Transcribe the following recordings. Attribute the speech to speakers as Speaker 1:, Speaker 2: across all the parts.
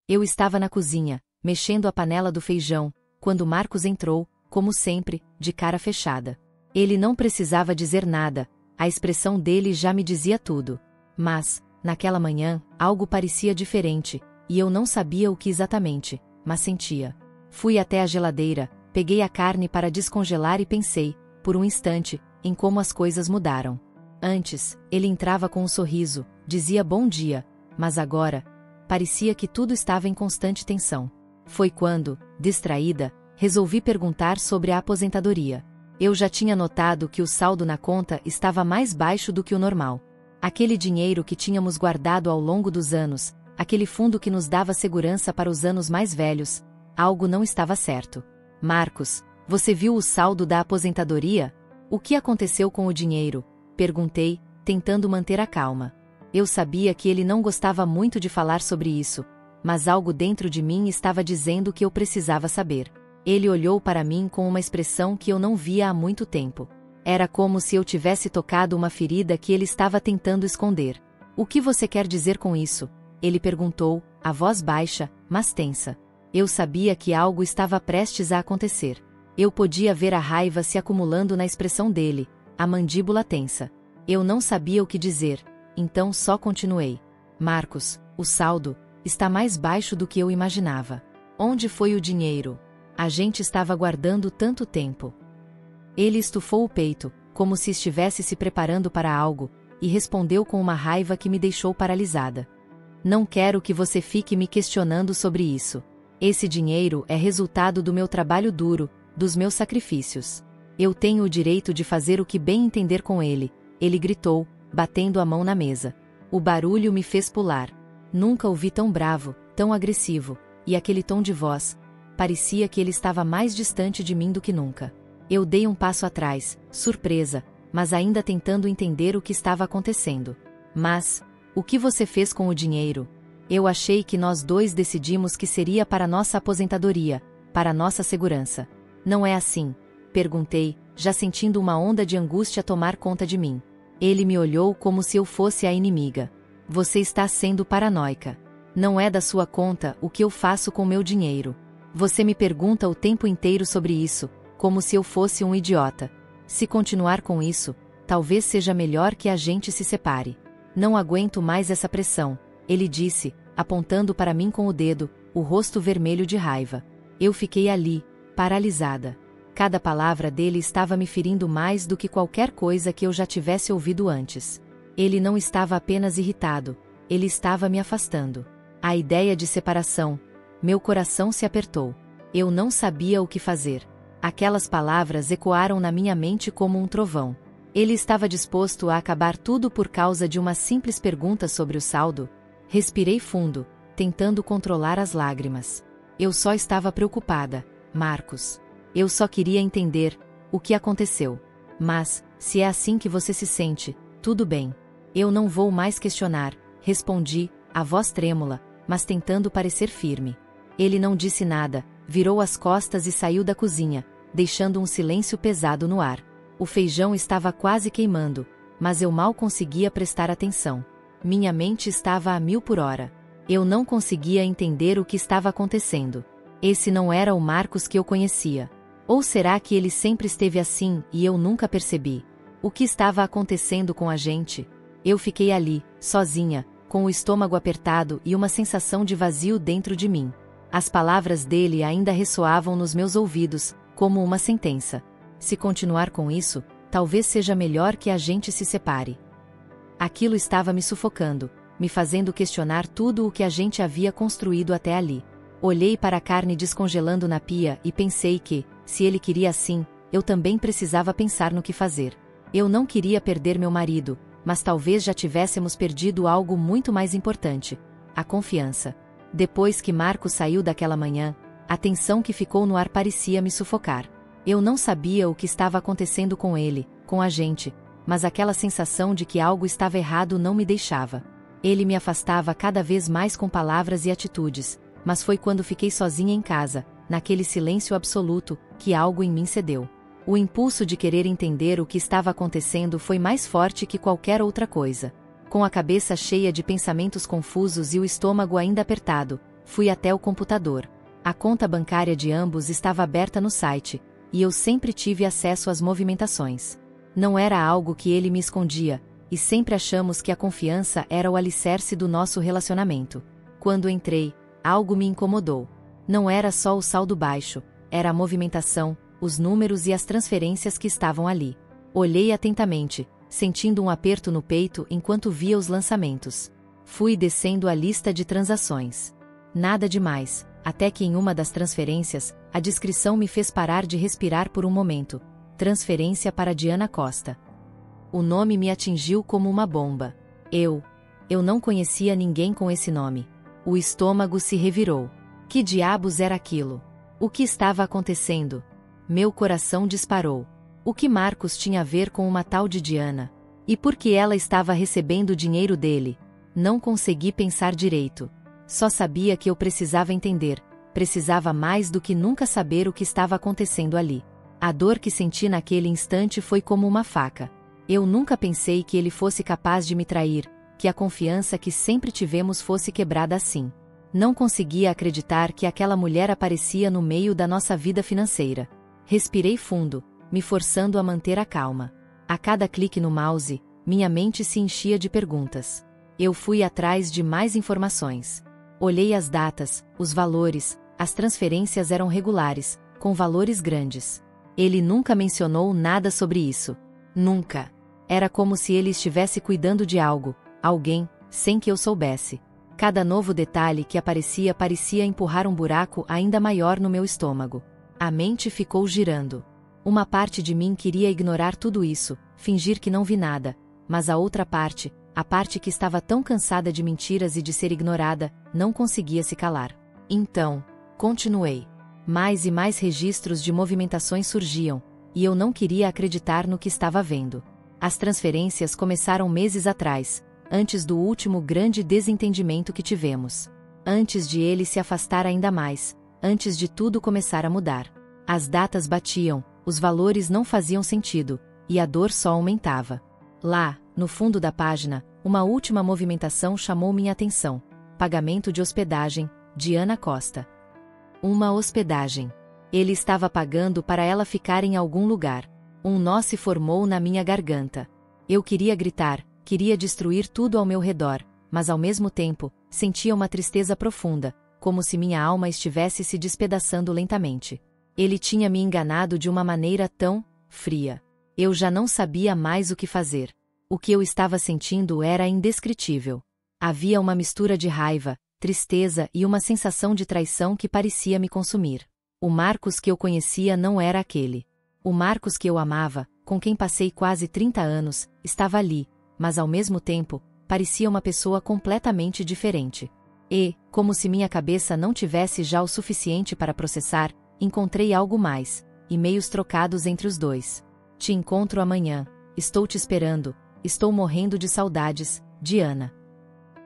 Speaker 1: Eu estava na cozinha, mexendo a panela do feijão, quando Marcos entrou, como sempre, de cara fechada. Ele não precisava dizer nada, a expressão dele já me dizia tudo. Mas, naquela manhã, algo parecia diferente, e eu não sabia o que exatamente, mas sentia. Fui até a geladeira, peguei a carne para descongelar e pensei, por um instante, em como as coisas mudaram. Antes, ele entrava com um sorriso, dizia bom dia, mas agora, parecia que tudo estava em constante tensão. Foi quando, distraída, resolvi perguntar sobre a aposentadoria. Eu já tinha notado que o saldo na conta estava mais baixo do que o normal. Aquele dinheiro que tínhamos guardado ao longo dos anos, aquele fundo que nos dava segurança para os anos mais velhos, algo não estava certo. Marcos, você viu o saldo da aposentadoria? O que aconteceu com o dinheiro? Perguntei, tentando manter a calma. Eu sabia que ele não gostava muito de falar sobre isso, mas algo dentro de mim estava dizendo que eu precisava saber. Ele olhou para mim com uma expressão que eu não via há muito tempo. Era como se eu tivesse tocado uma ferida que ele estava tentando esconder. O que você quer dizer com isso? Ele perguntou, a voz baixa, mas tensa. Eu sabia que algo estava prestes a acontecer. Eu podia ver a raiva se acumulando na expressão dele, a mandíbula tensa. Eu não sabia o que dizer, então só continuei. Marcos, o saldo está mais baixo do que eu imaginava. Onde foi o dinheiro? A gente estava guardando tanto tempo. Ele estufou o peito, como se estivesse se preparando para algo, e respondeu com uma raiva que me deixou paralisada. Não quero que você fique me questionando sobre isso. Esse dinheiro é resultado do meu trabalho duro, dos meus sacrifícios. Eu tenho o direito de fazer o que bem entender com ele, ele gritou, batendo a mão na mesa. O barulho me fez pular. Nunca o vi tão bravo, tão agressivo, e aquele tom de voz. Parecia que ele estava mais distante de mim do que nunca. Eu dei um passo atrás, surpresa, mas ainda tentando entender o que estava acontecendo. Mas, o que você fez com o dinheiro? Eu achei que nós dois decidimos que seria para nossa aposentadoria, para nossa segurança. Não é assim? Perguntei, já sentindo uma onda de angústia tomar conta de mim. Ele me olhou como se eu fosse a inimiga. Você está sendo paranoica. Não é da sua conta o que eu faço com meu dinheiro. Você me pergunta o tempo inteiro sobre isso, como se eu fosse um idiota. Se continuar com isso, talvez seja melhor que a gente se separe. Não aguento mais essa pressão, ele disse, apontando para mim com o dedo, o rosto vermelho de raiva. Eu fiquei ali, paralisada. Cada palavra dele estava me ferindo mais do que qualquer coisa que eu já tivesse ouvido antes. Ele não estava apenas irritado, ele estava me afastando. A ideia de separação. Meu coração se apertou. Eu não sabia o que fazer. Aquelas palavras ecoaram na minha mente como um trovão. Ele estava disposto a acabar tudo por causa de uma simples pergunta sobre o saldo? Respirei fundo, tentando controlar as lágrimas. Eu só estava preocupada, Marcos. Eu só queria entender o que aconteceu. Mas, se é assim que você se sente, tudo bem. Eu não vou mais questionar, respondi, a voz trêmula, mas tentando parecer firme. Ele não disse nada, virou as costas e saiu da cozinha, deixando um silêncio pesado no ar. O feijão estava quase queimando, mas eu mal conseguia prestar atenção. Minha mente estava a 1000 por hora. Eu não conseguia entender o que estava acontecendo. Esse não era o Marcos que eu conhecia. Ou será que ele sempre esteve assim e eu nunca percebi? O que estava acontecendo com a gente? Eu fiquei ali, sozinha, com o estômago apertado e uma sensação de vazio dentro de mim. As palavras dele ainda ressoavam nos meus ouvidos, como uma sentença. Se continuar com isso, talvez seja melhor que a gente se separe. Aquilo estava me sufocando, me fazendo questionar tudo o que a gente havia construído até ali. Olhei para a carne descongelando na pia e pensei que, se ele queria assim, eu também precisava pensar no que fazer. Eu não queria perder meu marido, mas talvez já tivéssemos perdido algo muito mais importante: a confiança. Depois que Marcos saiu daquela manhã, a tensão que ficou no ar parecia me sufocar. Eu não sabia o que estava acontecendo com ele, com a gente, mas aquela sensação de que algo estava errado não me deixava. Ele me afastava cada vez mais com palavras e atitudes, mas foi quando fiquei sozinha em casa, naquele silêncio absoluto, que algo em mim cedeu. O impulso de querer entender o que estava acontecendo foi mais forte que qualquer outra coisa. Com a cabeça cheia de pensamentos confusos e o estômago ainda apertado, Fui até o computador. A conta bancária de ambos estava aberta no site, e eu sempre tive acesso às movimentações. Não era algo que ele me escondia, e sempre achamos que a confiança era o alicerce do nosso relacionamento. Quando entrei, algo me incomodou. Não era só o saldo baixo, era a movimentação, os números e as transferências que estavam ali. Olhei atentamente, sentindo um aperto no peito enquanto via os lançamentos. Fui descendo a lista de transações. Nada demais, até que em uma das transferências, a descrição me fez parar de respirar por um momento. Transferência para Diana Costa. O nome me atingiu como uma bomba. Eu não conhecia ninguém com esse nome. O estômago se revirou. Que diabos era aquilo? O que estava acontecendo? Meu coração disparou. O que Marcos tinha a ver com uma tal de Diana? E por que ela estava recebendo o dinheiro dele? Não consegui pensar direito. Só sabia que eu precisava entender. Precisava mais do que nunca saber o que estava acontecendo ali. A dor que senti naquele instante foi como uma faca. Eu nunca pensei que ele fosse capaz de me trair, que a confiança que sempre tivemos fosse quebrada assim. Não conseguia acreditar que aquela mulher aparecia no meio da nossa vida financeira. Respirei fundo, me forçando a manter a calma. A cada clique no mouse, minha mente se enchia de perguntas. Eu fui atrás de mais informações. Olhei as datas, os valores, as transferências eram regulares, com valores grandes. Ele nunca mencionou nada sobre isso. Nunca. Era como se ele estivesse cuidando de algo, alguém, sem que eu soubesse. Cada novo detalhe que aparecia parecia empurrar um buraco ainda maior no meu estômago. A mente ficou girando. Uma parte de mim queria ignorar tudo isso, fingir que não vi nada, mas a outra parte, a parte que estava tão cansada de mentiras e de ser ignorada, não conseguia se calar. Então, continuei. Mais e mais registros de movimentações surgiam, e eu não queria acreditar no que estava vendo. As transferências começaram meses atrás, antes do último grande desentendimento que tivemos. Antes de ele se afastar ainda mais, antes de tudo começar a mudar. As datas batiam, os valores não faziam sentido, e a dor só aumentava. Lá, no fundo da página, uma última movimentação chamou minha atenção. Pagamento de hospedagem, Diana Costa. Uma hospedagem. Ele estava pagando para ela ficar em algum lugar. Um nó se formou na minha garganta. Eu queria gritar, queria destruir tudo ao meu redor, mas ao mesmo tempo, sentia uma tristeza profunda, como se minha alma estivesse se despedaçando lentamente. Ele tinha me enganado de uma maneira tão fria. Eu já não sabia mais o que fazer. O que eu estava sentindo era indescritível. Havia uma mistura de raiva, tristeza e uma sensação de traição que parecia me consumir. O Marcos que eu conhecia não era aquele. O Marcos que eu amava, com quem passei quase 30 anos, estava ali, mas ao mesmo tempo, parecia uma pessoa completamente diferente. E, como se minha cabeça não tivesse já o suficiente para processar, encontrei algo mais, e-mails trocados entre os dois. Te encontro amanhã, estou te esperando, estou morrendo de saudades, Diana.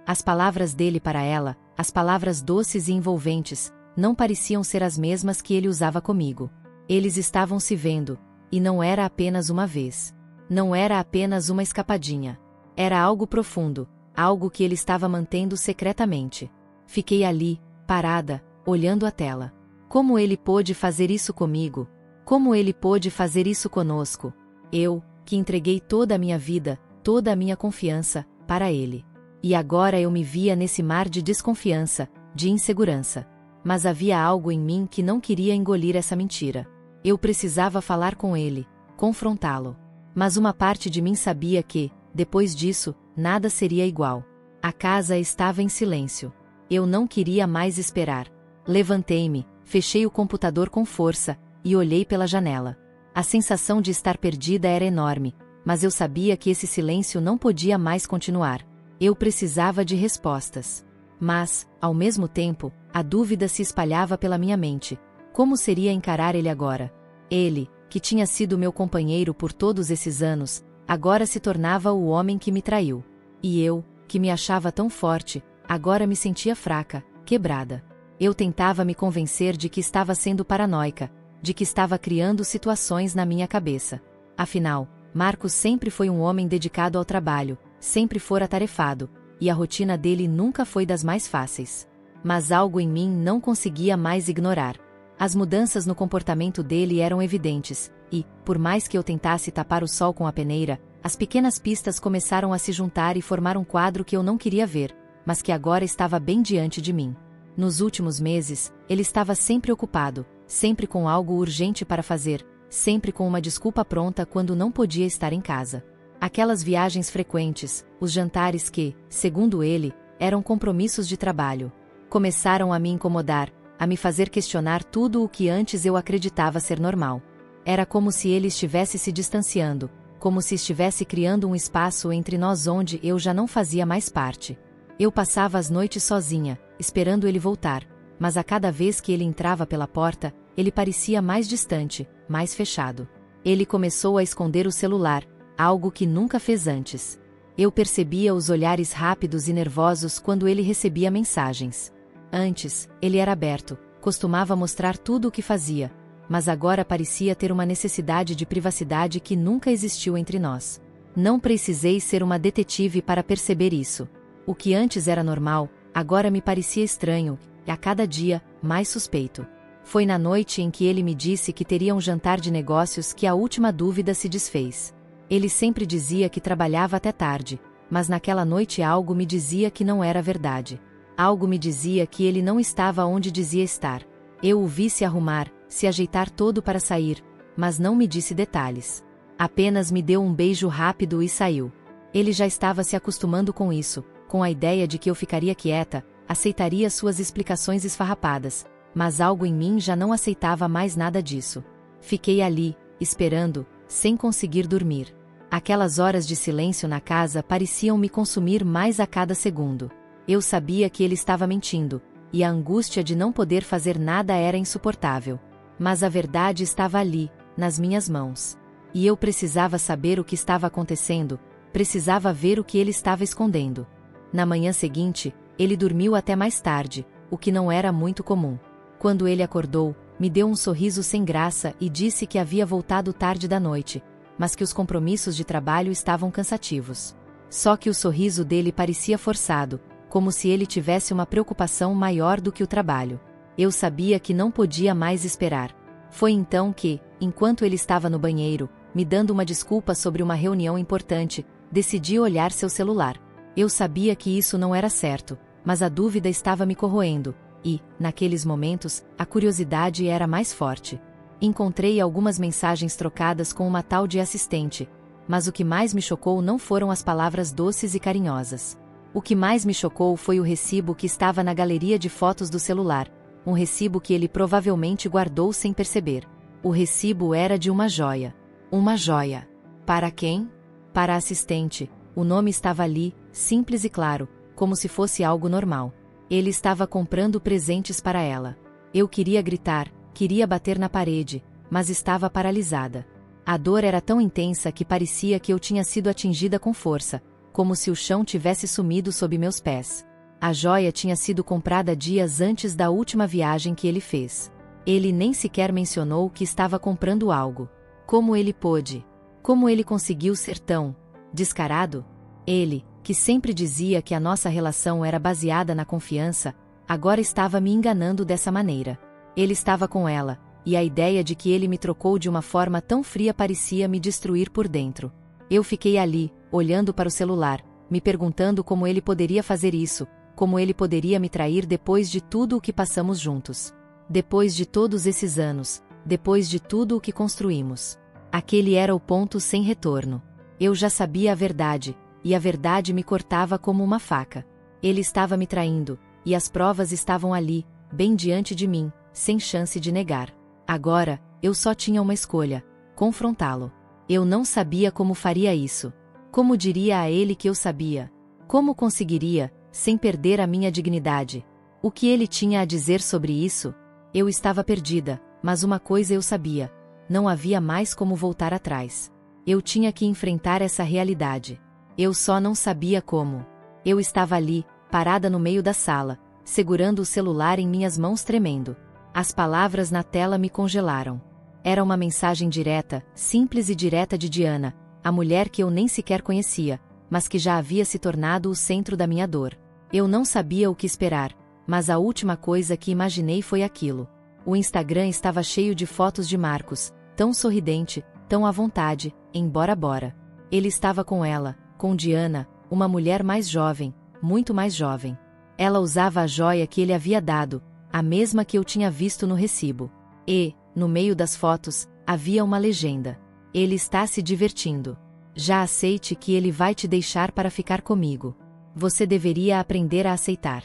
Speaker 1: As palavras dele para ela, as palavras doces e envolventes, não pareciam ser as mesmas que ele usava comigo. Eles estavam se vendo, e não era apenas uma vez. Não era apenas uma escapadinha. Era algo profundo, algo que ele estava mantendo secretamente. Fiquei ali, parada, olhando a tela. Como ele pôde fazer isso comigo? Como ele pôde fazer isso conosco? Eu, que entreguei toda a minha vida, toda a minha confiança, para ele. E agora eu me via nesse mar de desconfiança, de insegurança. Mas havia algo em mim que não queria engolir essa mentira. Eu precisava falar com ele, confrontá-lo. Mas uma parte de mim sabia que, depois disso, nada seria igual. A casa estava em silêncio. Eu não queria mais esperar. Levantei-me, fechei o computador com força, e olhei pela janela. A sensação de estar perdida era enorme, mas eu sabia que esse silêncio não podia mais continuar. Eu precisava de respostas. Mas, ao mesmo tempo, a dúvida se espalhava pela minha mente. Como seria encarar ele agora? Ele, que tinha sido meu companheiro por todos esses anos, agora se tornava o homem que me traiu. E eu, que me achava tão forte, agora me sentia fraca, quebrada. Eu tentava me convencer de que estava sendo paranoica, de que estava criando situações na minha cabeça. Afinal, Marcos sempre foi um homem dedicado ao trabalho, sempre fora atarefado, e a rotina dele nunca foi das mais fáceis. mas algo em mim não conseguia mais ignorar. As mudanças no comportamento dele eram evidentes, e, por mais que eu tentasse tapar o sol com a peneira, as pequenas pistas começaram a se juntar e formar um quadro que eu não queria ver, mas que agora estava bem diante de mim. Nos últimos meses, ele estava sempre ocupado, sempre com algo urgente para fazer, sempre com uma desculpa pronta quando não podia estar em casa. Aquelas viagens frequentes, os jantares que, segundo ele, eram compromissos de trabalho, começaram a me incomodar, a me fazer questionar tudo o que antes eu acreditava ser normal. Era como se ele estivesse se distanciando, como se estivesse criando um espaço entre nós onde eu já não fazia mais parte. Eu passava as noites sozinha, esperando ele voltar, mas a cada vez que ele entrava pela porta, ele parecia mais distante, mais fechado. Ele começou a esconder o celular, algo que nunca fez antes. Eu percebia os olhares rápidos e nervosos quando ele recebia mensagens. Antes, ele era aberto, costumava mostrar tudo o que fazia, mas agora parecia ter uma necessidade de privacidade que nunca existiu entre nós. Não precisei ser uma detetive para perceber isso. O que antes era normal, agora me parecia estranho, e a cada dia, mais suspeito. Foi na noite em que ele me disse que teria um jantar de negócios que a última dúvida se desfez. Ele sempre dizia que trabalhava até tarde, mas naquela noite algo me dizia que não era verdade. Algo me dizia que ele não estava onde dizia estar. Eu o vi se arrumar, se ajeitar todo para sair, mas não me disse detalhes. Apenas me deu um beijo rápido e saiu. Ele já estava se acostumando com isso, com a ideia de que eu ficaria quieta, aceitaria suas explicações esfarrapadas, mas algo em mim já não aceitava mais nada disso. Fiquei ali, esperando, sem conseguir dormir. Aquelas horas de silêncio na casa pareciam me consumir mais a cada segundo. Eu sabia que ele estava mentindo, e a angústia de não poder fazer nada era insuportável. Mas a verdade estava ali, nas minhas mãos. E eu precisava saber o que estava acontecendo, precisava ver o que ele estava escondendo. Na manhã seguinte, ele dormiu até mais tarde, o que não era muito comum. Quando ele acordou, me deu um sorriso sem graça e disse que havia voltado tarde da noite, mas que os compromissos de trabalho estavam cansativos. Só que o sorriso dele parecia forçado, como se ele tivesse uma preocupação maior do que o trabalho. Eu sabia que não podia mais esperar. Foi então que, enquanto ele estava no banheiro, me dando uma desculpa sobre uma reunião importante, decidi olhar seu celular. Eu sabia que isso não era certo, mas a dúvida estava me corroendo, e, naqueles momentos, a curiosidade era mais forte. Encontrei algumas mensagens trocadas com uma tal de assistente, mas o que mais me chocou não foram as palavras doces e carinhosas. O que mais me chocou foi o recibo que estava na galeria de fotos do celular, um recibo que ele provavelmente guardou sem perceber. O recibo era de uma joia. Uma joia. Para quem? Para a assistente. O nome estava ali, simples e claro, como se fosse algo normal. Ele estava comprando presentes para ela. Eu queria gritar, queria bater na parede, mas estava paralisada. A dor era tão intensa que parecia que eu tinha sido atingida com força, como se o chão tivesse sumido sob meus pés. A joia tinha sido comprada dias antes da última viagem que ele fez. Ele nem sequer mencionou que estava comprando algo. Como ele pôde? Como ele conseguiu ser tão descarado? Ele, que sempre dizia que a nossa relação era baseada na confiança, agora estava me enganando dessa maneira. Ele estava com ela, e a ideia de que ele me trocou de uma forma tão fria parecia me destruir por dentro. Eu fiquei ali, olhando para o celular, me perguntando como ele poderia fazer isso, como ele poderia me trair depois de tudo o que passamos juntos. Depois de todos esses anos, depois de tudo o que construímos. Aquele era o ponto sem retorno. Eu já sabia a verdade, e a verdade me cortava como uma faca. Ele estava me traindo, e as provas estavam ali, bem diante de mim, sem chance de negar. Agora, eu só tinha uma escolha: confrontá-lo. Eu não sabia como faria isso. Como diria a ele que eu sabia? Como conseguiria, sem perder a minha dignidade? O que ele tinha a dizer sobre isso? Eu estava perdida, mas uma coisa eu sabia: não havia mais como voltar atrás. Eu tinha que enfrentar essa realidade. Eu só não sabia como. Eu estava ali, parada no meio da sala, segurando o celular em minhas mãos tremendo. As palavras na tela me congelaram. Era uma mensagem direta, simples e direta de Diana, a mulher que eu nem sequer conhecia, mas que já havia se tornado o centro da minha dor. Eu não sabia o que esperar, mas a última coisa que imaginei foi aquilo. O Instagram estava cheio de fotos de Marcos, tão sorridente, tão à vontade, em Bora Bora. Ele estava com ela, com Diana, uma mulher mais jovem, muito mais jovem. Ela usava a joia que ele havia dado, a mesma que eu tinha visto no recibo. E, no meio das fotos, havia uma legenda. Ele está se divertindo. Já aceite que ele vai te deixar para ficar comigo. Você deveria aprender a aceitar.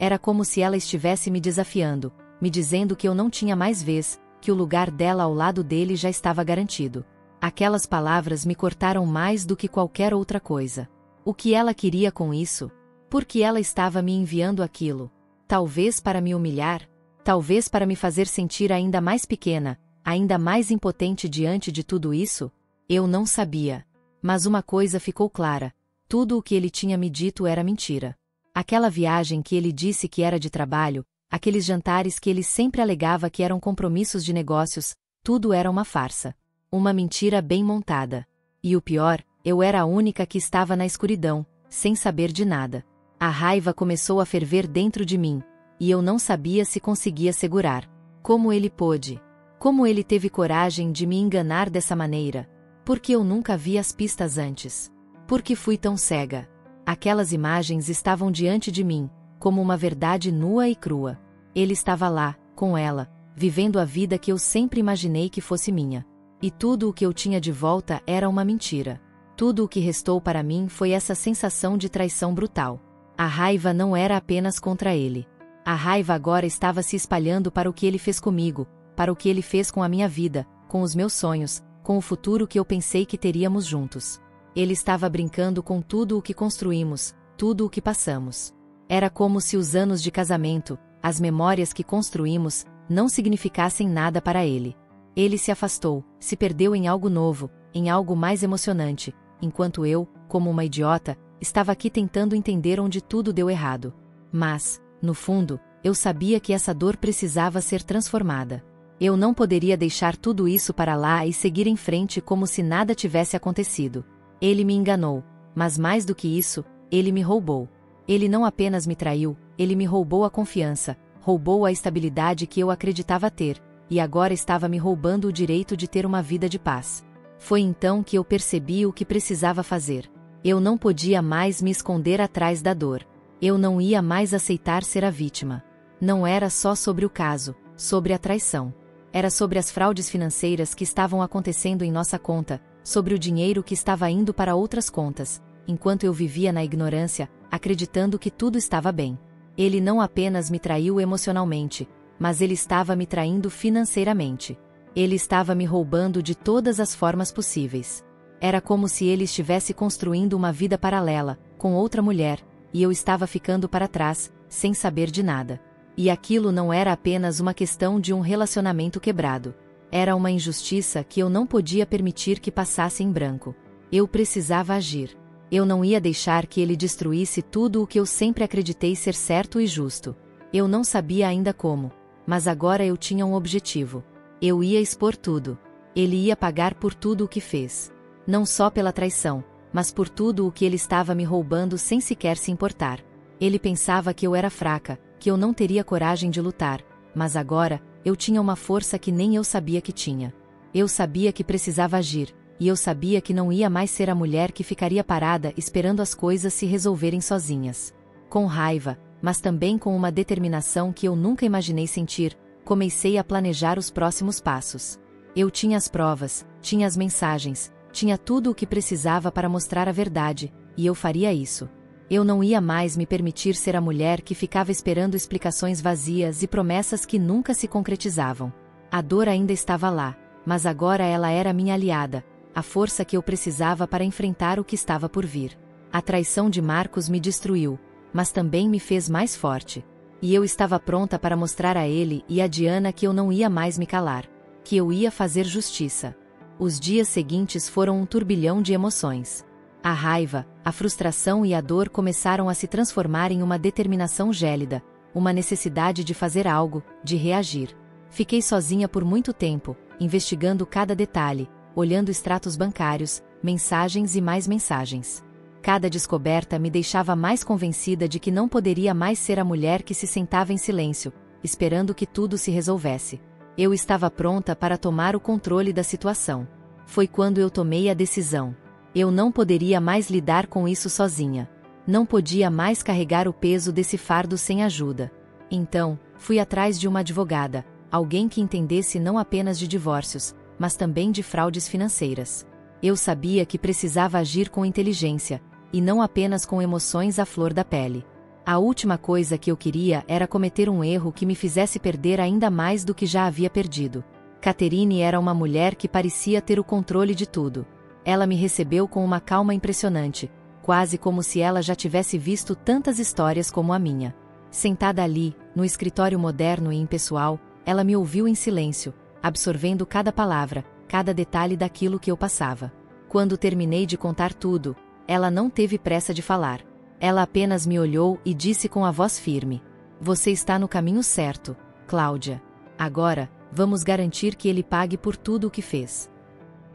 Speaker 1: Era como se ela estivesse me desafiando, me dizendo que eu não tinha mais vez, que o lugar dela ao lado dele já estava garantido. Aquelas palavras me cortaram mais do que qualquer outra coisa. O que ela queria com isso? Por que ela estava me enviando aquilo? Talvez para me humilhar? Talvez para me fazer sentir ainda mais pequena, ainda mais impotente diante de tudo isso? Eu não sabia. Mas uma coisa ficou clara: tudo o que ele tinha me dito era mentira. Aquela viagem que ele disse que era de trabalho, aqueles jantares que ele sempre alegava que eram compromissos de negócios, tudo era uma farsa. Uma mentira bem montada. E o pior, eu era a única que estava na escuridão, sem saber de nada. A raiva começou a ferver dentro de mim, e eu não sabia se conseguia segurar. Como ele pôde? Como ele teve coragem de me enganar dessa maneira? Porque eu nunca vi as pistas antes. Porque fui tão cega. Aquelas imagens estavam diante de mim, como uma verdade nua e crua. Ele estava lá, com ela, vivendo a vida que eu sempre imaginei que fosse minha. E tudo o que eu tinha de volta era uma mentira. Tudo o que restou para mim foi essa sensação de traição brutal. A raiva não era apenas contra ele. A raiva agora estava se espalhando para o que ele fez comigo, para o que ele fez com a minha vida, com os meus sonhos, com o futuro que eu pensei que teríamos juntos. Ele estava brincando com tudo o que construímos, tudo o que passamos. Era como se os anos de casamento, as memórias que construímos, não significassem nada para ele. Ele se afastou, se perdeu em algo novo, em algo mais emocionante, enquanto eu, como uma idiota, estava aqui tentando entender onde tudo deu errado. Mas, no fundo, eu sabia que essa dor precisava ser transformada. Eu não poderia deixar tudo isso para lá e seguir em frente como se nada tivesse acontecido. Ele me enganou, mas mais do que isso, ele me roubou. Ele não apenas me traiu, ele me roubou a confiança, roubou a estabilidade que eu acreditava ter, e agora estava me roubando o direito de ter uma vida de paz. Foi então que eu percebi o que precisava fazer. Eu não podia mais me esconder atrás da dor. Eu não ia mais aceitar ser a vítima. Não era só sobre o caso, sobre a traição. Era sobre as fraudes financeiras que estavam acontecendo em nossa conta, sobre o dinheiro que estava indo para outras contas, enquanto eu vivia na ignorância, acreditando que tudo estava bem. Ele não apenas me traiu emocionalmente, mas ele estava me traindo financeiramente. Ele estava me roubando de todas as formas possíveis. Era como se ele estivesse construindo uma vida paralela, com outra mulher, e eu estava ficando para trás, sem saber de nada. E aquilo não era apenas uma questão de um relacionamento quebrado. Era uma injustiça que eu não podia permitir que passasse em branco. Eu precisava agir. Eu não ia deixar que ele destruísse tudo o que eu sempre acreditei ser certo e justo. Eu não sabia ainda como, mas agora eu tinha um objetivo. Eu ia expor tudo. Ele ia pagar por tudo o que fez. Não só pela traição, mas por tudo o que ele estava me roubando sem sequer se importar. Ele pensava que eu era fraca, que eu não teria coragem de lutar, mas agora, eu tinha uma força que nem eu sabia que tinha. Eu sabia que precisava agir, e eu sabia que não ia mais ser a mulher que ficaria parada esperando as coisas se resolverem sozinhas. Com raiva, mas também com uma determinação que eu nunca imaginei sentir, comecei a planejar os próximos passos. Eu tinha as provas, tinha as mensagens, tinha tudo o que precisava para mostrar a verdade, e eu faria isso. Eu não ia mais me permitir ser a mulher que ficava esperando explicações vazias e promessas que nunca se concretizavam. A dor ainda estava lá, mas agora ela era minha aliada, a força que eu precisava para enfrentar o que estava por vir. A traição de Marcos me destruiu, mas também me fez mais forte. E eu estava pronta para mostrar a ele e a Diana que eu não ia mais me calar, que eu ia fazer justiça. Os dias seguintes foram um turbilhão de emoções. A raiva, a frustração e a dor começaram a se transformar em uma determinação gélida, uma necessidade de fazer algo, de reagir. Fiquei sozinha por muito tempo, investigando cada detalhe, olhando extratos bancários, mensagens e mais mensagens. Cada descoberta me deixava mais convencida de que não poderia mais ser a mulher que se sentava em silêncio, esperando que tudo se resolvesse. Eu estava pronta para tomar o controle da situação. Foi quando eu tomei a decisão. Eu não poderia mais lidar com isso sozinha. Não podia mais carregar o peso desse fardo sem ajuda. Então, fui atrás de uma advogada, alguém que entendesse não apenas de divórcios, mas também de fraudes financeiras. Eu sabia que precisava agir com inteligência, e não apenas com emoções à flor da pele. A última coisa que eu queria era cometer um erro que me fizesse perder ainda mais do que já havia perdido. Catherine era uma mulher que parecia ter o controle de tudo. Ela me recebeu com uma calma impressionante, quase como se ela já tivesse visto tantas histórias como a minha. Sentada ali, no escritório moderno e impessoal, ela me ouviu em silêncio, absorvendo cada palavra, cada detalhe daquilo que eu passava. Quando terminei de contar tudo, ela não teve pressa de falar. Ela apenas me olhou e disse com a voz firme: "Você está no caminho certo, Cláudia. Agora, vamos garantir que ele pague por tudo o que fez."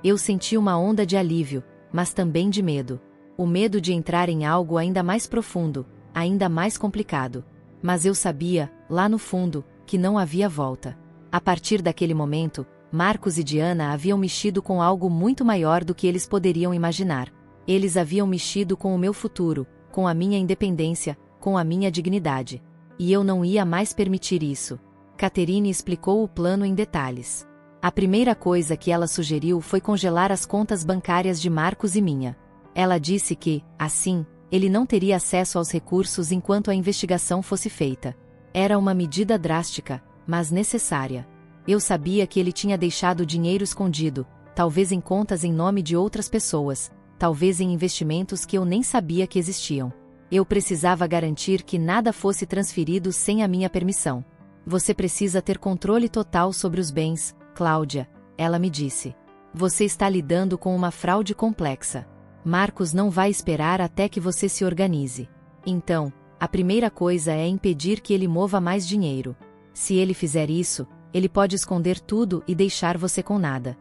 Speaker 1: Eu senti uma onda de alívio, mas também de medo. O medo de entrar em algo ainda mais profundo, ainda mais complicado. Mas eu sabia, lá no fundo, que não havia volta. A partir daquele momento, Marcos e Diana haviam mexido com algo muito maior do que eles poderiam imaginar. Eles haviam mexido com o meu futuro, com a minha independência, com a minha dignidade. E eu não ia mais permitir isso. Catherine explicou o plano em detalhes. A primeira coisa que ela sugeriu foi congelar as contas bancárias de Marcos e minha. Ela disse que, assim, ele não teria acesso aos recursos enquanto a investigação fosse feita. Era uma medida drástica, mas necessária. Eu sabia que ele tinha deixado dinheiro escondido, talvez em contas em nome de outras pessoas, talvez em investimentos que eu nem sabia que existiam. Eu precisava garantir que nada fosse transferido sem a minha permissão. "Você precisa ter controle total sobre os bens, Cláudia", ela me disse. "Você está lidando com uma fraude complexa. Marcos não vai esperar até que você se organize. Então, a primeira coisa é impedir que ele mova mais dinheiro. Se ele fizer isso, ele pode esconder tudo e deixar você com nada."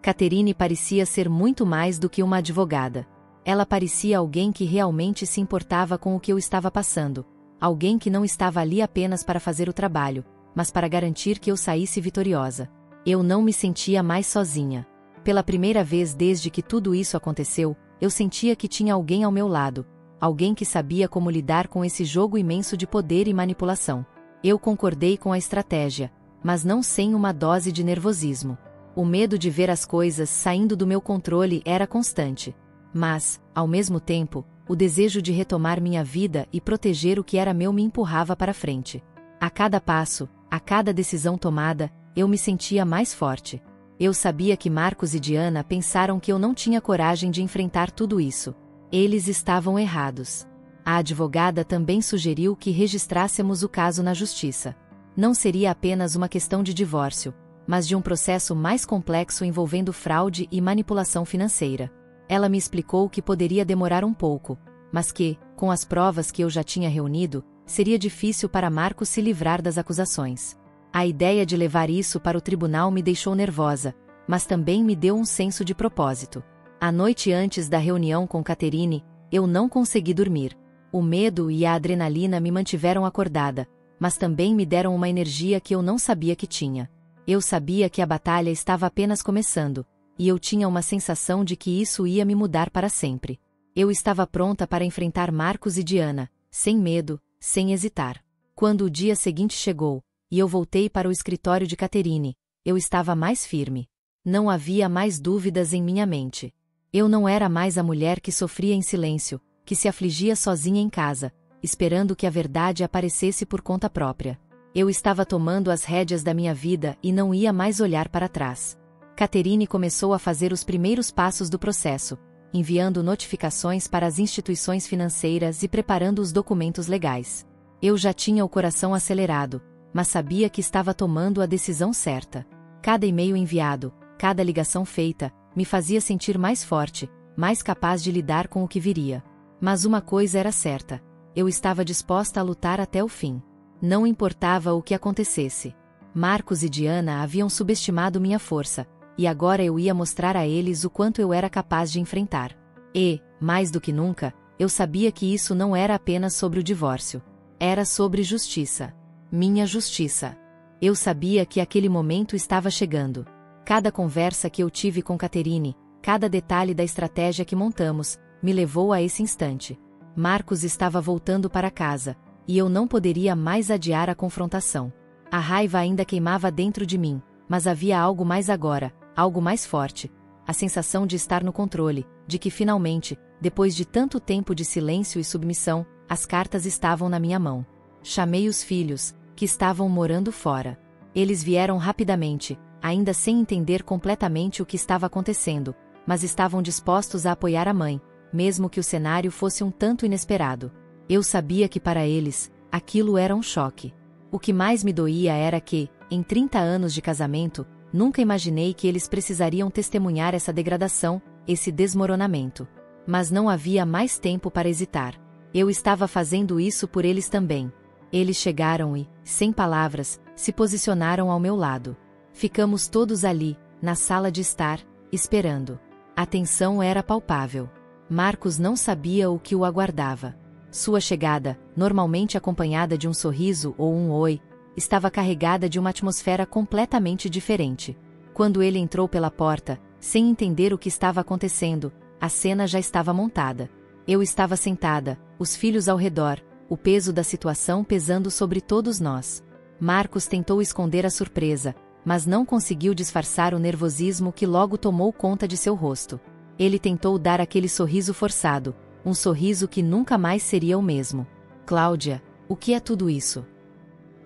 Speaker 1: Catherine parecia ser muito mais do que uma advogada. Ela parecia alguém que realmente se importava com o que eu estava passando. Alguém que não estava ali apenas para fazer o trabalho, mas para garantir que eu saísse vitoriosa. Eu não me sentia mais sozinha. Pela primeira vez desde que tudo isso aconteceu, eu sentia que tinha alguém ao meu lado. Alguém que sabia como lidar com esse jogo imenso de poder e manipulação. Eu concordei com a estratégia, mas não sem uma dose de nervosismo. O medo de ver as coisas saindo do meu controle era constante. Mas, ao mesmo tempo, o desejo de retomar minha vida e proteger o que era meu me empurrava para frente. A cada passo, a cada decisão tomada, eu me sentia mais forte. Eu sabia que Marcos e Diana pensaram que eu não tinha coragem de enfrentar tudo isso. Eles estavam errados. A advogada também sugeriu que registrássemos o caso na justiça. Não seria apenas uma questão de divórcio, mas de um processo mais complexo envolvendo fraude e manipulação financeira. Ela me explicou que poderia demorar um pouco, mas que, com as provas que eu já tinha reunido, seria difícil para Marcos se livrar das acusações. A ideia de levar isso para o tribunal me deixou nervosa, mas também me deu um senso de propósito. A noite antes da reunião com Catherine, eu não consegui dormir. O medo e a adrenalina me mantiveram acordada, mas também me deram uma energia que eu não sabia que tinha. Eu sabia que a batalha estava apenas começando, e eu tinha uma sensação de que isso ia me mudar para sempre. Eu estava pronta para enfrentar Marcos e Diana, sem medo, sem hesitar. Quando o dia seguinte chegou, e eu voltei para o escritório de Catherine, eu estava mais firme. Não havia mais dúvidas em minha mente. Eu não era mais a mulher que sofria em silêncio, que se afligia sozinha em casa, esperando que a verdade aparecesse por conta própria. Eu estava tomando as rédeas da minha vida e não ia mais olhar para trás. Catherine começou a fazer os primeiros passos do processo, enviando notificações para as instituições financeiras e preparando os documentos legais. Eu já tinha o coração acelerado, mas sabia que estava tomando a decisão certa. Cada e-mail enviado, cada ligação feita, me fazia sentir mais forte, mais capaz de lidar com o que viria. Mas uma coisa era certa: eu estava disposta a lutar até o fim. Não importava o que acontecesse. Marcos e Diana haviam subestimado minha força, e agora eu ia mostrar a eles o quanto eu era capaz de enfrentar. E, mais do que nunca, eu sabia que isso não era apenas sobre o divórcio. Era sobre justiça. Minha justiça. Eu sabia que aquele momento estava chegando. Cada conversa que eu tive com Catherine, cada detalhe da estratégia que montamos, me levou a esse instante. Marcos estava voltando para casa, e eu não poderia mais adiar a confrontação. A raiva ainda queimava dentro de mim, mas havia algo mais agora, algo mais forte. A sensação de estar no controle, de que finalmente, depois de tanto tempo de silêncio e submissão, as cartas estavam na minha mão. Chamei os filhos, que estavam morando fora. Eles vieram rapidamente, ainda sem entender completamente o que estava acontecendo, mas estavam dispostos a apoiar a mãe, mesmo que o cenário fosse um tanto inesperado. Eu sabia que para eles, aquilo era um choque. O que mais me doía era que, em 30 anos de casamento, nunca imaginei que eles precisariam testemunhar essa degradação, esse desmoronamento. Mas não havia mais tempo para hesitar. Eu estava fazendo isso por eles também. Eles chegaram e, sem palavras, se posicionaram ao meu lado. Ficamos todos ali, na sala de estar, esperando. A tensão era palpável. Marcos não sabia o que o aguardava. Sua chegada, normalmente acompanhada de um sorriso ou um oi, estava carregada de uma atmosfera completamente diferente. Quando ele entrou pela porta, sem entender o que estava acontecendo, a cena já estava montada. Eu estava sentada, os filhos ao redor, o peso da situação pesando sobre todos nós. Marcos tentou esconder a surpresa, mas não conseguiu disfarçar o nervosismo que logo tomou conta de seu rosto. Ele tentou dar aquele sorriso forçado, um sorriso que nunca mais seria o mesmo. Cláudia, o que é tudo isso?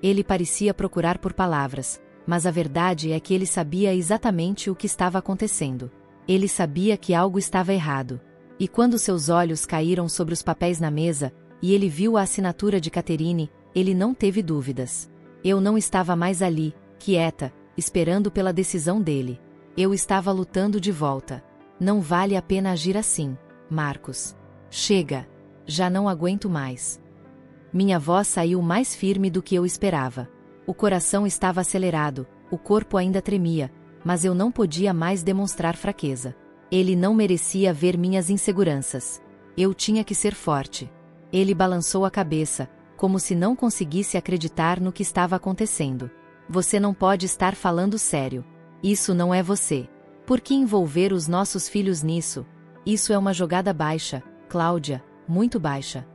Speaker 1: Ele parecia procurar por palavras, mas a verdade é que ele sabia exatamente o que estava acontecendo. Ele sabia que algo estava errado. E quando seus olhos caíram sobre os papéis na mesa, e ele viu a assinatura de Catherine, ele não teve dúvidas. Eu não estava mais ali, quieta, esperando pela decisão dele. Eu estava lutando de volta. Não vale a pena agir assim, Marcos. Chega. Já não aguento mais. Minha voz saiu mais firme do que eu esperava. O coração estava acelerado, o corpo ainda tremia, mas eu não podia mais demonstrar fraqueza. Ele não merecia ver minhas inseguranças. Eu tinha que ser forte. Ele balançou a cabeça, como se não conseguisse acreditar no que estava acontecendo. Você não pode estar falando sério. Isso não é você. Por que envolver os nossos filhos nisso? Isso é uma jogada baixa, Cláudia, muito baixa.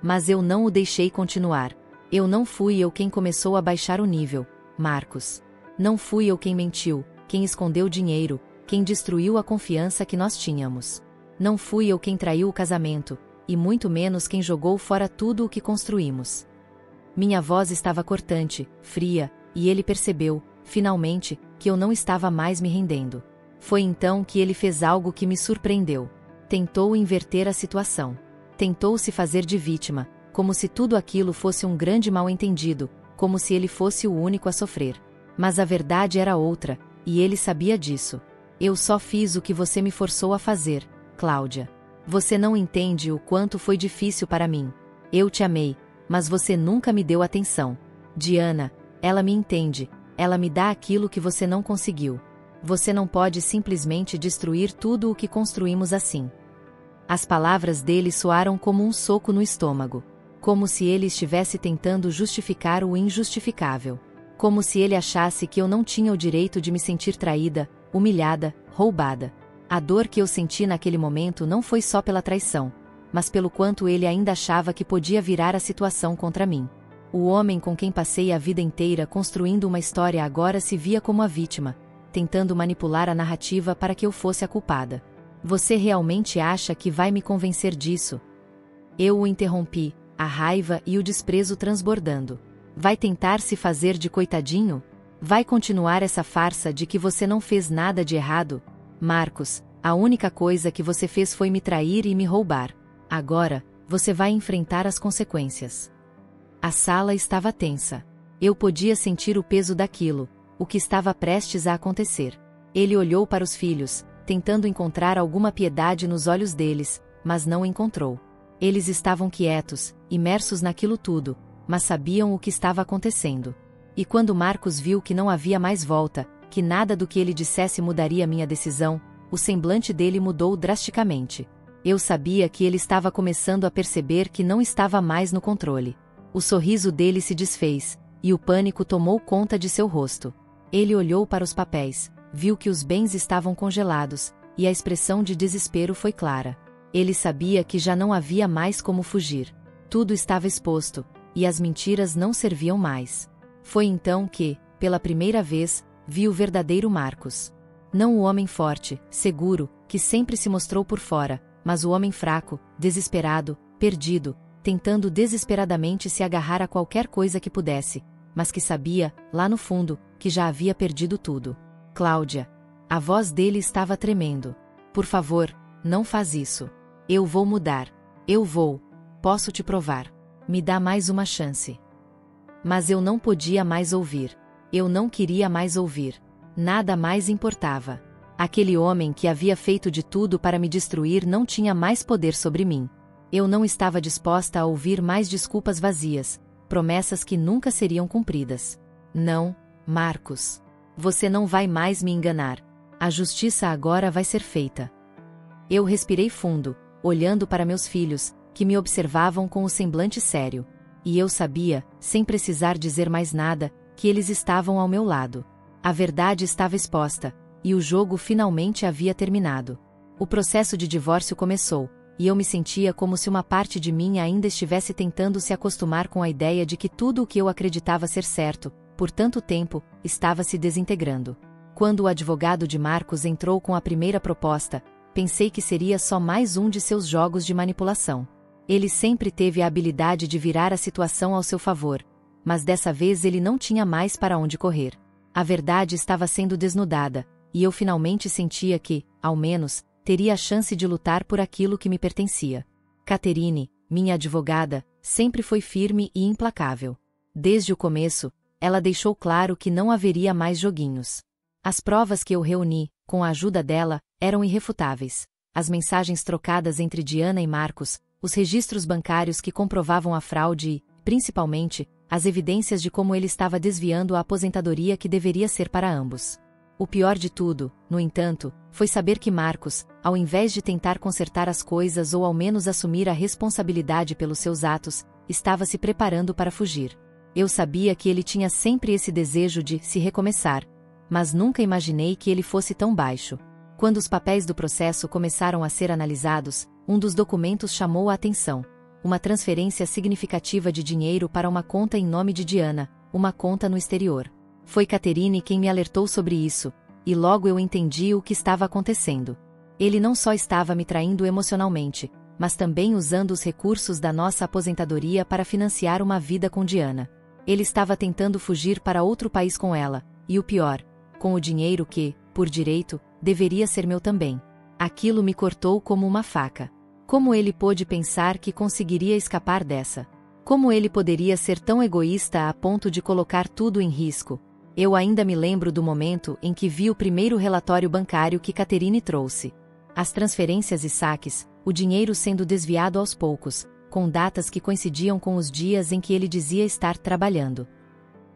Speaker 1: Mas eu não o deixei continuar. Eu não fui eu quem começou a baixar o nível, Marcos. Não fui eu quem mentiu, quem escondeu dinheiro, quem destruiu a confiança que nós tínhamos. Não fui eu quem traiu o casamento, e muito menos quem jogou fora tudo o que construímos. Minha voz estava cortante, fria, e ele percebeu, finalmente, que eu não estava mais me rendendo. Foi então que ele fez algo que me surpreendeu. Tentou inverter a situação. Tentou se fazer de vítima, como se tudo aquilo fosse um grande mal-entendido, como se ele fosse o único a sofrer. Mas a verdade era outra, e ele sabia disso. Eu só fiz o que você me forçou a fazer, Cláudia. Você não entende o quanto foi difícil para mim. Eu te amei, mas você nunca me deu atenção. Diana, ela me entende, ela me dá aquilo que você não conseguiu. Você não pode simplesmente destruir tudo o que construímos assim. As palavras dele soaram como um soco no estômago. Como se ele estivesse tentando justificar o injustificável. Como se ele achasse que eu não tinha o direito de me sentir traída, humilhada, roubada. A dor que eu senti naquele momento não foi só pela traição, mas pelo quanto ele ainda achava que podia virar a situação contra mim. O homem com quem passei a vida inteira construindo uma história agora se via como a vítima, tentando manipular a narrativa para que eu fosse a culpada. Você realmente acha que vai me convencer disso? Eu o interrompi, a raiva e o desprezo transbordando. Vai tentar se fazer de coitadinho? Vai continuar essa farsa de que você não fez nada de errado? Marcos, a única coisa que você fez foi me trair e me roubar. Agora, você vai enfrentar as consequências. A sala estava tensa. Eu podia sentir o peso daquilo, o que estava prestes a acontecer. Ele olhou para os filhos, tentando encontrar alguma piedade nos olhos deles, mas não encontrou. Eles estavam quietos, imersos naquilo tudo, mas sabiam o que estava acontecendo. E quando Marcos viu que não havia mais volta, que nada do que ele dissesse mudaria minha decisão, o semblante dele mudou drasticamente. Eu sabia que ele estava começando a perceber que não estava mais no controle. O sorriso dele se desfez, e o pânico tomou conta de seu rosto. Ele olhou para os papéis, viu que os bens estavam congelados, e a expressão de desespero foi clara. Ele sabia que já não havia mais como fugir. Tudo estava exposto, e as mentiras não serviam mais. Foi então que, pela primeira vez, vi o verdadeiro Marcos. Não o homem forte, seguro, que sempre se mostrou por fora, mas o homem fraco, desesperado, perdido, tentando desesperadamente se agarrar a qualquer coisa que pudesse, mas que sabia, lá no fundo, que já havia perdido tudo. Cláudia. A voz dele estava tremendo. Por favor, não faz isso. Eu vou mudar. Eu vou. Posso te provar. Me dá mais uma chance. Mas eu não podia mais ouvir. Eu não queria mais ouvir. Nada mais importava. Aquele homem que havia feito de tudo para me destruir não tinha mais poder sobre mim. Eu não estava disposta a ouvir mais desculpas vazias, promessas que nunca seriam cumpridas. Não, Marcos. Você não vai mais me enganar. A justiça agora vai ser feita. Eu respirei fundo, olhando para meus filhos, que me observavam com o semblante sério. E eu sabia, sem precisar dizer mais nada, que eles estavam ao meu lado. A verdade estava exposta, e o jogo finalmente havia terminado. O processo de divórcio começou, e eu me sentia como se uma parte de mim ainda estivesse tentando se acostumar com a ideia de que tudo o que eu acreditava ser certo, por tanto tempo, estava se desintegrando. Quando o advogado de Marcos entrou com a primeira proposta, pensei que seria só mais um de seus jogos de manipulação. Ele sempre teve a habilidade de virar a situação ao seu favor, mas dessa vez ele não tinha mais para onde correr. A verdade estava sendo desnudada, e eu finalmente sentia que, ao menos, teria a chance de lutar por aquilo que me pertencia. Catherine, minha advogada, sempre foi firme e implacável. Desde o começo, ela deixou claro que não haveria mais joguinhos. As provas que eu reuni, com a ajuda dela, eram irrefutáveis. As mensagens trocadas entre Diana e Marcos, os registros bancários que comprovavam a fraude e, principalmente, as evidências de como ele estava desviando a aposentadoria que deveria ser para ambos. O pior de tudo, no entanto, foi saber que Marcos, ao invés de tentar consertar as coisas ou ao menos assumir a responsabilidade pelos seus atos, estava se preparando para fugir. Eu sabia que ele tinha sempre esse desejo de se recomeçar, mas nunca imaginei que ele fosse tão baixo. Quando os papéis do processo começaram a ser analisados, um dos documentos chamou a atenção. Uma transferência significativa de dinheiro para uma conta em nome de Diana, uma conta no exterior. Foi Catherine quem me alertou sobre isso, e logo eu entendi o que estava acontecendo. Ele não só estava me traindo emocionalmente, mas também usando os recursos da nossa aposentadoria para financiar uma vida com Diana. Ele estava tentando fugir para outro país com ela, e o pior, com o dinheiro que, por direito, deveria ser meu também. Aquilo me cortou como uma faca. Como ele pôde pensar que conseguiria escapar dessa? Como ele poderia ser tão egoísta a ponto de colocar tudo em risco? Eu ainda me lembro do momento em que vi o primeiro relatório bancário que Catherine trouxe. As transferências e saques, o dinheiro sendo desviado aos poucos, com datas que coincidiam com os dias em que ele dizia estar trabalhando.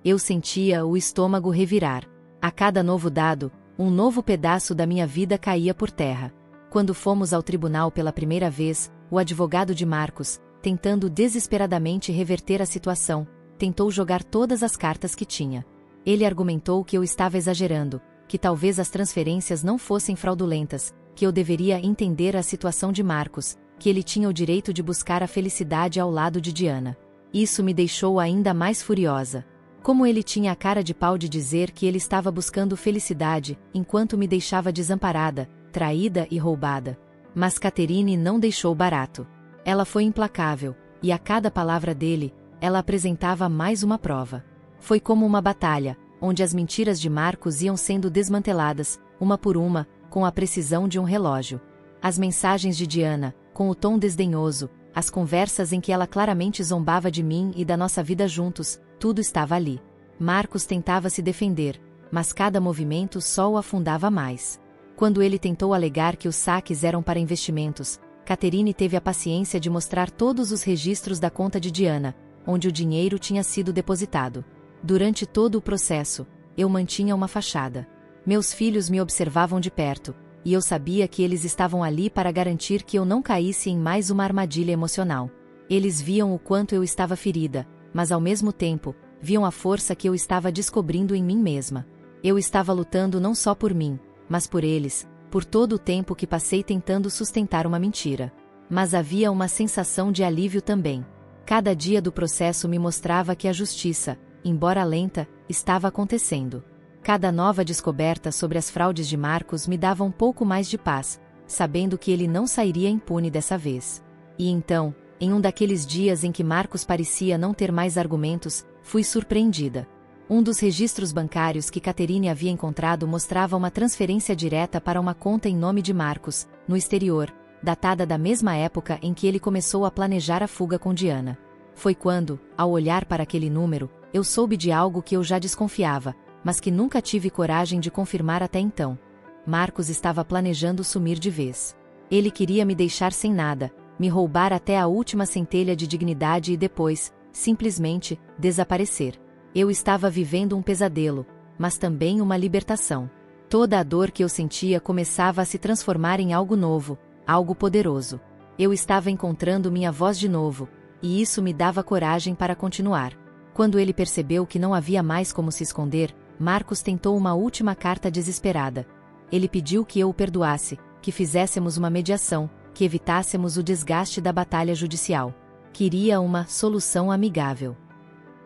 Speaker 1: Eu sentia o estômago revirar. A cada novo dado, um novo pedaço da minha vida caía por terra. Quando fomos ao tribunal pela primeira vez, o advogado de Marcos, tentando desesperadamente reverter a situação, tentou jogar todas as cartas que tinha. Ele argumentou que eu estava exagerando, que talvez as transferências não fossem fraudulentas, que eu deveria entender a situação de Marcos, que ele tinha o direito de buscar a felicidade ao lado de Diana. Isso me deixou ainda mais furiosa. Como ele tinha a cara de pau de dizer que ele estava buscando felicidade, enquanto me deixava desamparada, traída e roubada. Mas Catherine não deixou barato. Ela foi implacável, e a cada palavra dele, ela apresentava mais uma prova. Foi como uma batalha, onde as mentiras de Marcos iam sendo desmanteladas, uma por uma, com a precisão de um relógio. As mensagens de Diana, com o tom desdenhoso, as conversas em que ela claramente zombava de mim e da nossa vida juntos, tudo estava ali. Marcos tentava se defender, mas cada movimento só o afundava mais. Quando ele tentou alegar que os saques eram para investimentos, Catherine teve a paciência de mostrar todos os registros da conta de Diana, onde o dinheiro tinha sido depositado. Durante todo o processo, eu mantinha uma fachada. Meus filhos me observavam de perto, e eu sabia que eles estavam ali para garantir que eu não caísse em mais uma armadilha emocional. Eles viam o quanto eu estava ferida, mas ao mesmo tempo, viam a força que eu estava descobrindo em mim mesma. Eu estava lutando não só por mim, mas por eles, por todo o tempo que passei tentando sustentar uma mentira. Mas havia uma sensação de alívio também. Cada dia do processo me mostrava que a justiça, embora lenta, estava acontecendo. Cada nova descoberta sobre as fraudes de Marcos me dava um pouco mais de paz, sabendo que ele não sairia impune dessa vez. E então, em um daqueles dias em que Marcos parecia não ter mais argumentos, fui surpreendida. Um dos registros bancários que Catherine havia encontrado mostrava uma transferência direta para uma conta em nome de Marcos, no exterior, datada da mesma época em que ele começou a planejar a fuga com Diana. Foi quando, ao olhar para aquele número, eu soube de algo que eu já desconfiava, mas que nunca tive coragem de confirmar até então. Marcos estava planejando sumir de vez. Ele queria me deixar sem nada, me roubar até a última centelha de dignidade e depois, simplesmente, desaparecer. Eu estava vivendo um pesadelo, mas também uma libertação. Toda a dor que eu sentia começava a se transformar em algo novo, algo poderoso. Eu estava encontrando minha voz de novo, e isso me dava coragem para continuar. Quando ele percebeu que não havia mais como se esconder, Marcos tentou uma última carta desesperada. Ele pediu que eu o perdoasse, que fizéssemos uma mediação, que evitássemos o desgaste da batalha judicial. Queria uma solução amigável.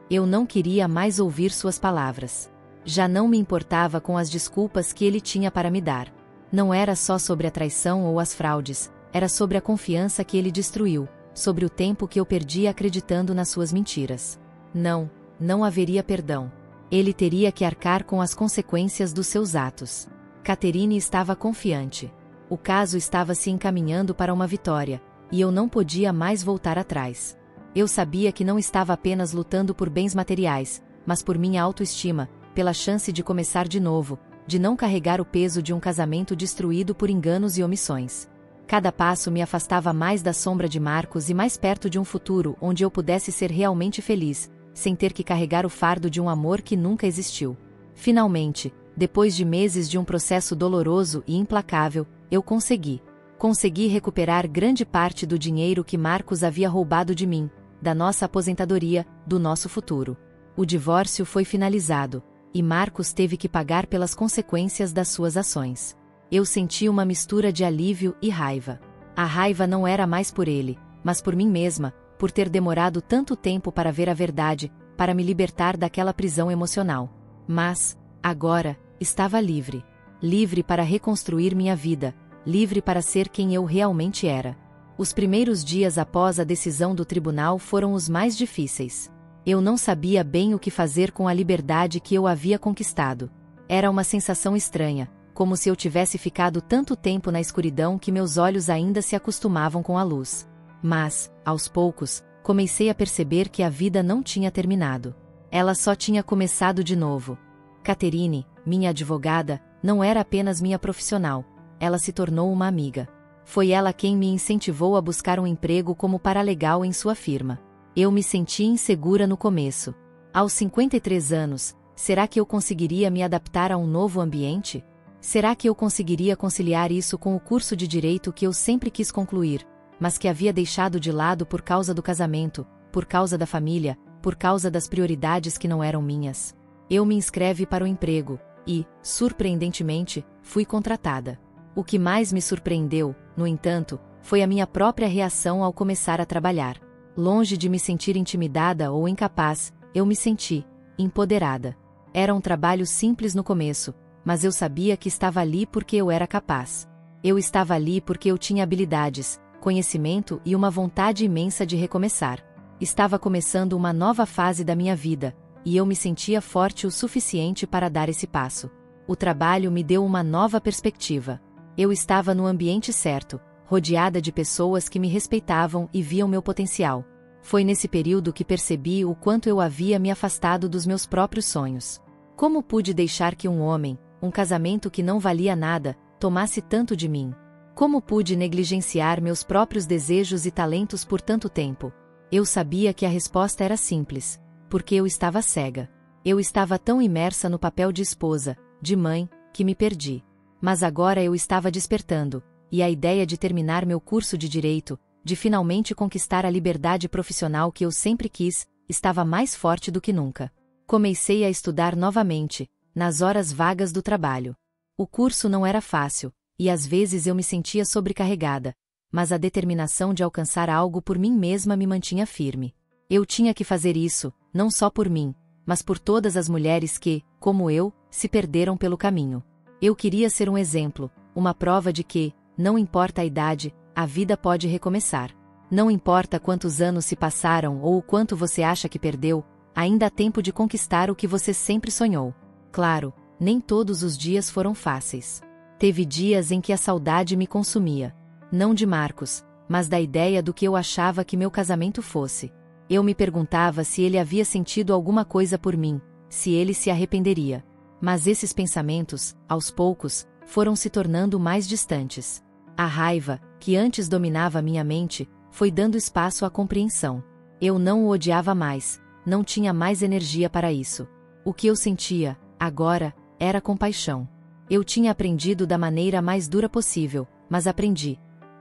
Speaker 1: Eu não queria mais ouvir suas palavras. Já não me importava com as desculpas que ele tinha para me dar. Não era só sobre a traição ou as fraudes, era sobre a confiança que ele destruiu, sobre o tempo que eu perdi acreditando nas suas mentiras. Não haveria perdão. Ele teria que arcar com as consequências dos seus atos. Catherine estava confiante. O caso estava se encaminhando para uma vitória, e eu não podia mais voltar atrás. Eu sabia que não estava apenas lutando por bens materiais, mas por minha autoestima, pela chance de começar de novo, de não carregar o peso de um casamento destruído por enganos e omissões. Cada passo me afastava mais da sombra de Marcos e mais perto de um futuro onde eu pudesse ser realmente feliz, sem ter que carregar o fardo de um amor que nunca existiu. Finalmente, depois de meses de um processo doloroso e implacável, eu consegui. Consegui recuperar grande parte do dinheiro que Marcos havia roubado de mim, da nossa aposentadoria, do nosso futuro. O divórcio foi finalizado, e Marcos teve que pagar pelas consequências das suas ações. Eu senti uma mistura de alívio e raiva. A raiva não era mais por ele, mas por mim mesma, por ter demorado tanto tempo para ver a verdade, para me libertar daquela prisão emocional. Mas, agora, estava livre. Livre para reconstruir minha vida, livre para ser quem eu realmente era. Os primeiros dias após a decisão do tribunal foram os mais difíceis. Eu não sabia bem o que fazer com a liberdade que eu havia conquistado. Era uma sensação estranha, como se eu tivesse ficado tanto tempo na escuridão que meus olhos ainda se acostumavam com a luz. Mas, aos poucos, comecei a perceber que a vida não tinha terminado. Ela só tinha começado de novo. Catherine, minha advogada, não era apenas minha profissional, ela se tornou uma amiga. Foi ela quem me incentivou a buscar um emprego como paralegal em sua firma. Eu me senti insegura no começo. Aos 53 anos, será que eu conseguiria me adaptar a um novo ambiente? Será que eu conseguiria conciliar isso com o curso de direito que eu sempre quis concluir, mas que havia deixado de lado por causa do casamento, por causa da família, por causa das prioridades que não eram minhas? Eu me inscrevi para o emprego, e, surpreendentemente, fui contratada. O que mais me surpreendeu, no entanto, foi a minha própria reação ao começar a trabalhar. Longe de me sentir intimidada ou incapaz, eu me senti empoderada. Era um trabalho simples no começo, mas eu sabia que estava ali porque eu era capaz. Eu estava ali porque eu tinha habilidades, conhecimento e uma vontade imensa de recomeçar. Estava começando uma nova fase da minha vida, e eu me sentia forte o suficiente para dar esse passo. O trabalho me deu uma nova perspectiva. Eu estava no ambiente certo, rodeada de pessoas que me respeitavam e viam meu potencial. Foi nesse período que percebi o quanto eu havia me afastado dos meus próprios sonhos. Como pude deixar que um homem, um casamento que não valia nada, tomasse tanto de mim? Como pude negligenciar meus próprios desejos e talentos por tanto tempo? Eu sabia que a resposta era simples, porque eu estava cega. Eu estava tão imersa no papel de esposa, de mãe, que me perdi. Mas agora eu estava despertando, e a ideia de terminar meu curso de direito, de finalmente conquistar a liberdade profissional que eu sempre quis, estava mais forte do que nunca. Comecei a estudar novamente, nas horas vagas do trabalho. O curso não era fácil, e às vezes eu me sentia sobrecarregada, mas a determinação de alcançar algo por mim mesma me mantinha firme. Eu tinha que fazer isso, não só por mim, mas por todas as mulheres que, como eu, se perderam pelo caminho. Eu queria ser um exemplo, uma prova de que, não importa a idade, a vida pode recomeçar. Não importa quantos anos se passaram ou o quanto você acha que perdeu, ainda há tempo de conquistar o que você sempre sonhou. Claro, nem todos os dias foram fáceis. Teve dias em que a saudade me consumia. Não de Marcos, mas da ideia do que eu achava que meu casamento fosse. Eu me perguntava se ele havia sentido alguma coisa por mim, se ele se arrependeria. Mas esses pensamentos, aos poucos, foram se tornando mais distantes. A raiva, que antes dominava minha mente, foi dando espaço à compreensão. Eu não o odiava mais, não tinha mais energia para isso. O que eu sentia, agora, era compaixão. Eu tinha aprendido da maneira mais dura possível, mas aprendi.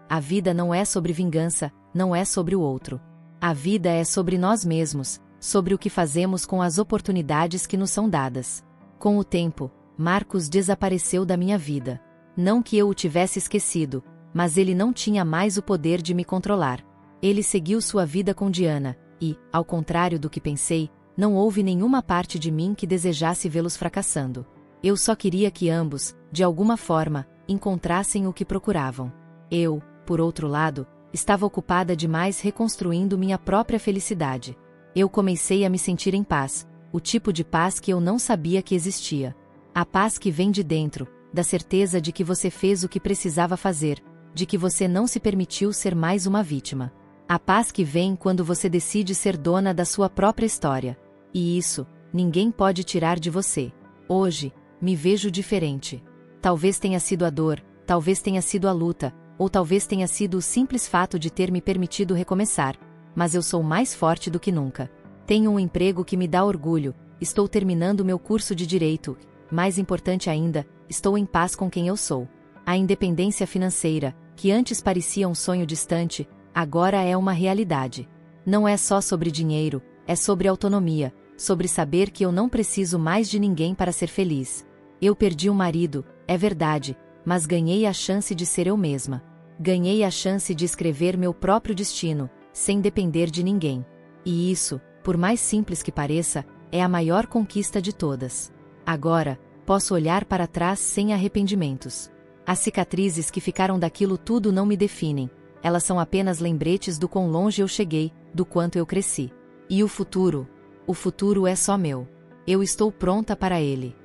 Speaker 1: A vida não é sobre vingança, não é sobre o outro. A vida é sobre nós mesmos, sobre o que fazemos com as oportunidades que nos são dadas. Com o tempo, Marcos desapareceu da minha vida. Não que eu o tivesse esquecido, mas ele não tinha mais o poder de me controlar. Ele seguiu sua vida com Diana, e, ao contrário do que pensei, não houve nenhuma parte de mim que desejasse vê-los fracassando. Eu só queria que ambos, de alguma forma, encontrassem o que procuravam. Eu, por outro lado, estava ocupada demais reconstruindo minha própria felicidade. Eu comecei a me sentir em paz, o tipo de paz que eu não sabia que existia. A paz que vem de dentro, da certeza de que você fez o que precisava fazer, de que você não se permitiu ser mais uma vítima. A paz que vem quando você decide ser dona da sua própria história. E isso, ninguém pode tirar de você. Hoje, me vejo diferente. Talvez tenha sido a dor, talvez tenha sido a luta, ou talvez tenha sido o simples fato de ter me permitido recomeçar, mas eu sou mais forte do que nunca. Tenho um emprego que me dá orgulho, estou terminando meu curso de direito, mais importante ainda, estou em paz com quem eu sou. A independência financeira, que antes parecia um sonho distante, agora é uma realidade. Não é só sobre dinheiro, é sobre autonomia, sobre saber que eu não preciso mais de ninguém para ser feliz. Eu perdi um marido, é verdade, mas ganhei a chance de ser eu mesma. Ganhei a chance de escrever meu próprio destino, sem depender de ninguém. E isso, por mais simples que pareça, é a maior conquista de todas. Agora, posso olhar para trás sem arrependimentos. As cicatrizes que ficaram daquilo tudo não me definem, elas são apenas lembretes do quão longe eu cheguei, do quanto eu cresci. E o futuro? O futuro é só meu. Eu estou pronta para ele.